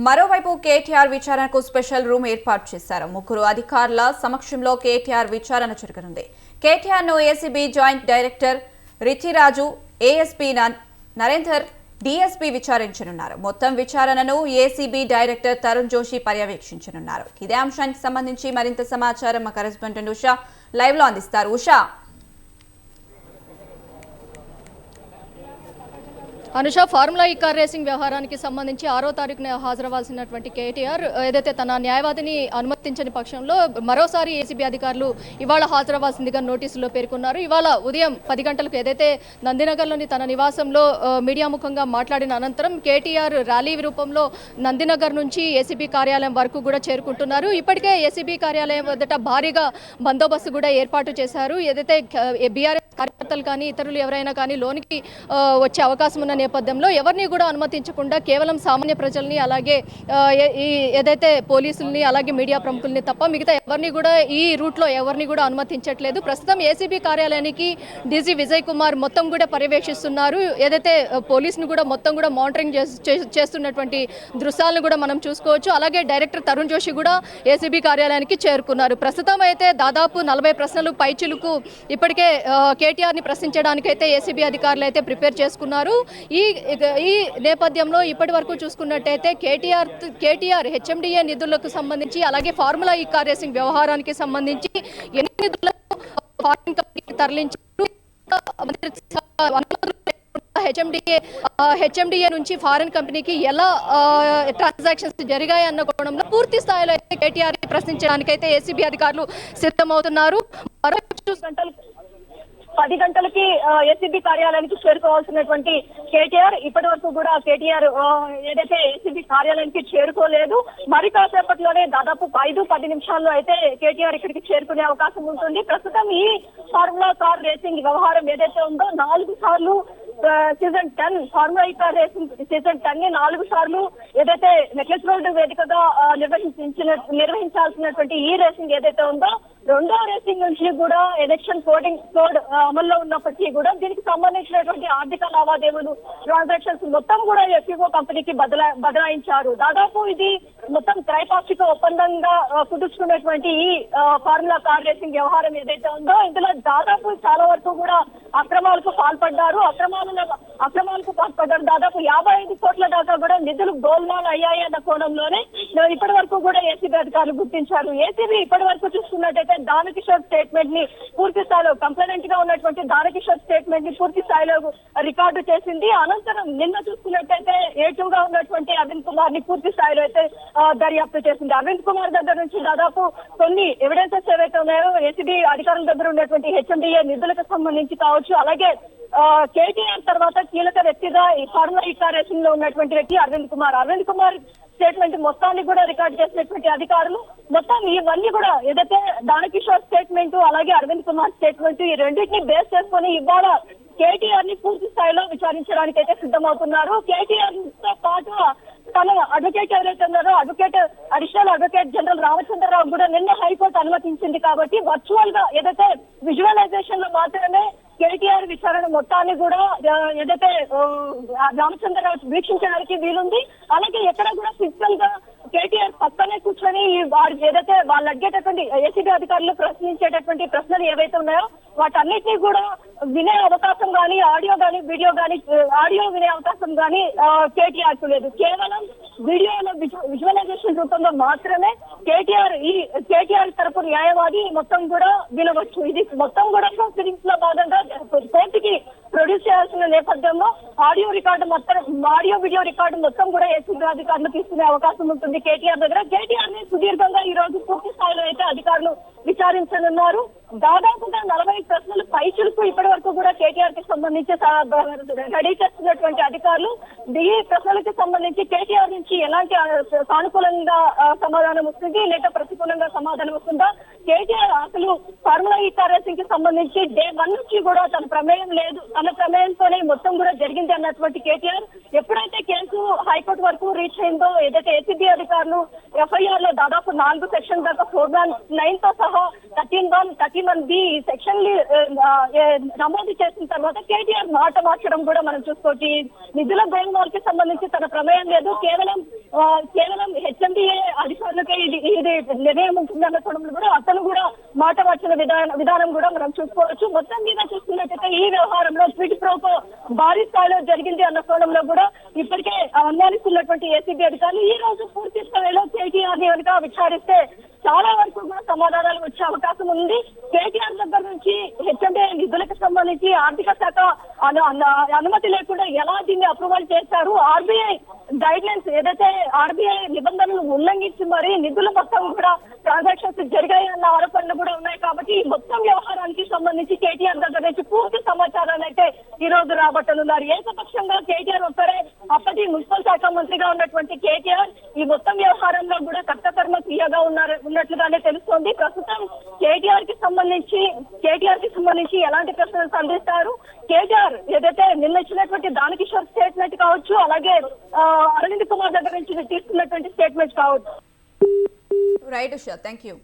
మరోవైపు కేటీఆర్ విచారణకు special room ఏర్పాటు చేశారు. ముగ్గురు అధికారుల సమక్షంలో కేటీఆర్ విచారణ జరగనుంది. కేటీఆర్ ను ACB joint director Richiraju, ASP Narender, DSP విచారించనున్నారు. మొత్తం విచారణను ఏసీబీ డైరెక్టర్ తరుణ్ జోషి పర్యవేక్షించనున్నారు. ఇదే అంశానికి సంబంధించి మరింత సమాచారం మా కరెస్పాండెంట్ ఉషా లైవ్ లో అందిస్తారు. ఉషా, అనుష, ఫార్ములా ఈ కార్ రేసింగ్ వ్యవహారానికి సంబంధించి 6వ తారీఖున హాజరవ్వాల్సినటువంటి కేటీఆర్ ఏదైతే తన న్యాయవాదిని అనుమతించని పక్షంలో మరోసారి ఏసీబీ అధికారులు ఇవాళ హాజరవ్వాల్సిందిగా నోటీసులో పేర్కొన్నారు. ఇవాళ ఉదయం 10 గంటలకు ఏదైతే నందినగర్లోని తన నివాసంలో మీడియా ముఖంగా మాట్లాడిన అనంతరం కేటీఆర్ ర్యాలీ రూపంలో నందినగర్ నుంచి ఏసీబీ కార్యాలయం వరకు కూడా చేరుకుంటున్నారు. ఇప్పటికే ఏసీబీ కార్యాలయం వద్ద భారీగా బందోబస్తు కూడా ఏర్పాటు చేశారు. ఏదైతే బీఆర్ఎస్ కార్యకర్తలు కానీ ఇతరులు ఎవరైనా కానీ లోనికి వచ్చే అవకాశం ఉన్న నేపథ్యంలో ఎవరిని కూడా అనుమతించకుండా కేవలం సామాన్య ప్రజల్ని, అలాగే ఏదైతే పోలీసుల్ని, అలాగే మీడియా ప్రముఖుల్ని తప్ప మిగతా ఎవరిని కూడా ఈ రూట్లో ఎవరిని కూడా అనుమతించట్లేదు. ప్రస్తుతం ఏసీబీ కార్యాలయానికి డీజీ విజయ్ కుమార్ మొత్తం కూడా పర్యవేక్షిస్తున్నారు. ఏదైతే పోలీసును కూడా మొత్తం కూడా మానిటరింగ్ చేస్తున్నటువంటి దృశ్యాలను కూడా మనం చూసుకోవచ్చు. అలాగే డైరెక్టర్ తరుణ్ జోషి కూడా ఏసీబీ కార్యాలయానికి చేరుకున్నారు. ప్రస్తుతం అయితే దాదాపు 40 ప్రశ్నలు పైచిలుకు ఇప్పటికే కేటీఆర్ ని ప్రశ్నించడానికైతే ఏసీబీ అధికారులు అయితే ప్రిపేర్ చేసుకున్నారు. ఈ నేపథ్యంలో ఇప్పటి వరకు చూసుకున్నట్టయితే కేటీఆర్ హెచ్ఎండిఏ నిధులకు సంబంధించి, అలాగే ఫార్ములా ఈ కార్ రేసింగ్ వ్యవహారానికి సంబంధించి ఎన్ని నిధులను ఫారిన్ కంపెనీకి తరలించారు, హెచ్ఎండిఏ నుంచి ఫారిన్ కంపెనీకి ఎలా ట్రాన్సాక్షన్స్ జరిగాయి అన్న కోణంలో పూర్తి స్థాయిలో అయితే కేటీఆర్ ప్రశ్నించడానికి అయితే ఏసీబీ అధికారులు సిద్ధమవుతున్నారు. 10 గంటలకి ఏసీబీ కార్యాలయానికి చేరుకోవాల్సినటువంటి కేటీఆర్ ఇప్పటి వరకు కూడా కేటీఆర్ ఏదైతే ఏసీబీ కార్యాలయానికి చేరుకోలేదు. మరి కాసేపట్లోనే దాదాపు 5-10 నిమిషాల్లో అయితే కేటీఆర్ ఇక్కడికి చేరుకునే అవకాశం ఉంటుంది. ప్రస్తుతం ఈ ఫార్ములా కార్ రేసింగ్ వ్యవహారం ఏదైతే ఉందో 4 సార్లు సీజన్ 10 ఫార్ములా ఈ కార్ రేసింగ్ సీజన్ 10 ని 4 సార్లు ఏదైతే నెక్లెస్ రోడ్ వేదికగా నిర్వహించాల్సినటువంటి ఈ రేసింగ్ ఏదైతే ఉందో 2వ రేసింగ్ నుంచి కూడా ఎలక్షన్ కోడ్ అమల్లో ఉన్నప్పటికీ కూడా దీనికి సంబంధించినటువంటి ఆర్థిక లావాదేవీలు, ట్రాన్సాక్షన్స్ మొత్తం కూడా ఎఫ్ఈఓ కంపెనీకి బదలాయించారు. దాదాపు ఇది మొత్తం త్రైపాక్షిక ఒప్పందంగా కుదుర్చుకున్నటువంటి ఈ ఫార్ములా కార్ రేసింగ్ వ్యవహారం ఏదైతే ఉందో ఇందులో దాదాపు చాలా వరకు కూడా అక్రమాలకు పాల్పడ్డారు. దాదాపు 55 కోట్ల దాకా కూడా నిధులు గోల్మాల్ అయ్యాయి అన్న కోణంలోనే ఇప్పటి వరకు కూడా ఏసీబీ అధికారులు గుర్తించారు. ఏసీబీ ఇప్పటి వరకు చూసుకున్నట్టయితే దానకిషోర్ స్టేట్మెంట్ ని పూర్తి స్థాయిలో కంప్లైంట్ గా ఉన్నటువంటి దానకిషోర్ స్టేట్మెంట్ ని పూర్తి స్థాయిలో రికార్డు చేసింది. అనంతరం నిన్న చూసుకున్నట్టయితే ఏటుగా ఉన్నటువంటి అరవింద్ కుమార్ ని పూర్తి స్థాయిలో అయితే దర్యాప్తు చేసింది. అరవింద్ కుమార్ దగ్గర నుంచి దాదాపు కొన్ని ఎవిడెన్సెస్ ఏవైతే ఉన్నాయో ఏసీబీ అధికారుల దగ్గర ఉన్నటువంటి హెచ్ఎండిఏ నిధులకు సంబంధించి కావచ్చు, అలాగే కేటీఆర్ తర్వాత కీలక వ్యక్తిగా ఈ ఫార్ములా ఈ కార్ రేసింగ్ లో ఉన్నటువంటి వ్యక్తి అరవింద్ కుమార్ స్టేట్మెంట్ మొత్తాన్ని కూడా రికార్డు చేసినటువంటి అధికారులు మొత్తం ఇవన్నీ కూడా ఏదైతే దానకిషోర్ స్టేట్మెంట్, అలాగే అరవింద్ కుమార్ స్టేట్మెంట్ ఈ రెండింటిని బేస్ చేసుకుని ఇవాళ కేటీఆర్ ని పూర్తి స్థాయిలో విచారించడానికి అయితే సిద్ధమవుతున్నారు. కేటీఆర్ తో పాటు తన అడ్వకేట్ ఎవరైతే ఉన్నారో అడిషనల్ అడ్వకేట్ జనరల్ రామచంద్రరావు కూడా నిన్న హైకోర్టు అనుమతించింది. కాబట్టి వర్చువల్ గా ఏదైతే విజువలైజేషన్ లో మాత్రమే కేటీఆర్ విచారణ మొత్తాన్ని కూడా ఏదైతే రామచంద్రరావు వీక్షించడానికి వీలుంది. అలాగే ఎక్కడ కూడా ఫిజికల్ గా కేటీఆర్ పక్కనే కూర్చొని ఏదైతే వాళ్ళు అడిగేటటువంటి ఏసీబీ అధికారులు ప్రశ్నించేటటువంటి ప్రశ్నలు ఏవైతే ఉన్నాయో వాటన్నిటినీ కూడా వినే అవకాశం కానీ, ఆడియో కానీ, వీడియో కానీ, ఆడియో వినే అవకాశం కానీ కేటీఆర్ కు లేదు. కేవలం వీడియోలో విజువలైజేషన్ రూపంలో మాత్రమే కేటీఆర్ తరపు న్యాయవాది మొత్తం కూడా వినవచ్చు. ఇది మొత్తం కూడా ప్రొసీడింగ్స్ లో భాగంగా కోర్టుకి ప్రొడ్యూస్ చేయాల్సిన నేపథ్యంలో ఆడియో వీడియో రికార్డు మొత్తం కూడా ఏసీబీ అధికారులు తీసుకునే అవకాశం ఉంటుంది కేటీఆర్ దగ్గర. కేటీఆర్ ని సుదీర్ఘంగా ఈ రోజు పూర్తి స్థాయిలో అయితే అధికారులు విచారించనున్నారు. దాదాపుగా 40 ప్రశ్నలు పైచులకు ఇప్పటి వరకు కూడా కేటీఆర్ కి సంబంధించి రెడీ చేస్తున్నటువంటి అధికారులు ఈ ప్రశ్నలకు సంబంధించి కేటీఆర్ నుంచి ఎలాంటి సానుకూలంగా సమాధానం వస్తుంది, లేక ప్రతికూలంగా సమాధానం వస్తుందా, కేటీఆర్ అసలు ఫార్ములా ఈ కార్ రేసింగ్ కి సంబంధించి డే 1 నుంచి కూడా తన ప్రమేయం లేదు, తన ప్రమేయంతోనే మొత్తం కూడా జరిగింది అన్నటువంటి కేటీఆర్ ఎప్పుడైతే కేసు హైకోర్టు వరకు రీచ్ అయిందో, ఏదైతే ఏసీబీ అధికారులు ఎఫ్ఐఆర్ లో దాదాపు 4 సెక్షన్ దాకా 419 తో సహా 13(1) ఈ సెక్షన్ నమోదు చేసిన తర్వాత కేటీఆర్ మాట మార్చడం కూడా మనం చూసుకోవచ్చు. నిధుల గోల్మాల్ కి సంబంధించి తన ప్రమేయం లేదు, కేవలం హెచ్ఎండిఏ అధికారులకే ఇది నిర్ణయం ఉంటుందన్న కోణంలో కూడా అతను కూడా మాట మార్చిన విధానం కూడా మనం చూసుకోవచ్చు. మొత్తం మీద చూసుకున్నట్టయితే ఈ వ్యవహారంలో ట్విట్ ప్రోకో భారీ స్థాయిలో జరిగింది అన్న కోణంలో కూడా ఇప్పటికే అనుమానిస్తున్నటువంటి ఏసీబీ అధికారులు ఈ రోజు పూర్తి స్థాయిలో కేటీఆర్ ని కనుక విచారిస్తే చాలా వరకు కూడా సమాధానాలు వచ్చే అవకాశం ఉంది. కేటీఆర్ దగ్గర నుంచి హెచ్ఎండి నిధులకు సంబంధించి ఆర్థిక శాఖ అనుమతి లేకుండా ఎలా దీన్ని అప్రూవల్ చేశారు, ఆర్బీఐ గైడ్ లైన్స్ ఏదైతే ఆర్బీఐ నిబంధనలు ఉల్లంఘించి మరి నిధులు మొత్తం కూడా ట్రాన్సాక్షన్స్ జరిగాయి అన్న ఆరోపణలు కూడా ఉన్నాయి. కాబట్టి ఈ మొత్తం వ్యవహారానికి సంబంధించి కేటీఆర్ దగ్గర నుంచి పూర్తి సమాచారాన్ని అయితే ఈ రోజు రాబట్టనున్నారు. ఏకపక్షంగా కేటీఆర్ ఒక్కరే అప్పటి మున్సిపల్ శాఖ మంత్రిగా ఉన్నటువంటి కేటీఆర్ ఈ మొత్తం వ్యవహారంలో కూడా కర్తకర్మ క్రియగా ఉన్నట్లుగానే తెలుస్తోంది. ప్రస్తుతం కేటీఆర్ కి సంబంధించి ఎలాంటి ప్రశ్నలు సంధిస్తారు, కేటీఆర్ ఏదైతే నిన్న ఇచ్చినటువంటి దానకిషోర్ స్టేట్మెంట్ కావచ్చు, అలాగే అరవింద్ కుమార్ దగ్గర నుంచి తీసుకున్నటువంటి స్టేట్మెంట్ కావచ్చు. Right Usha, thank you.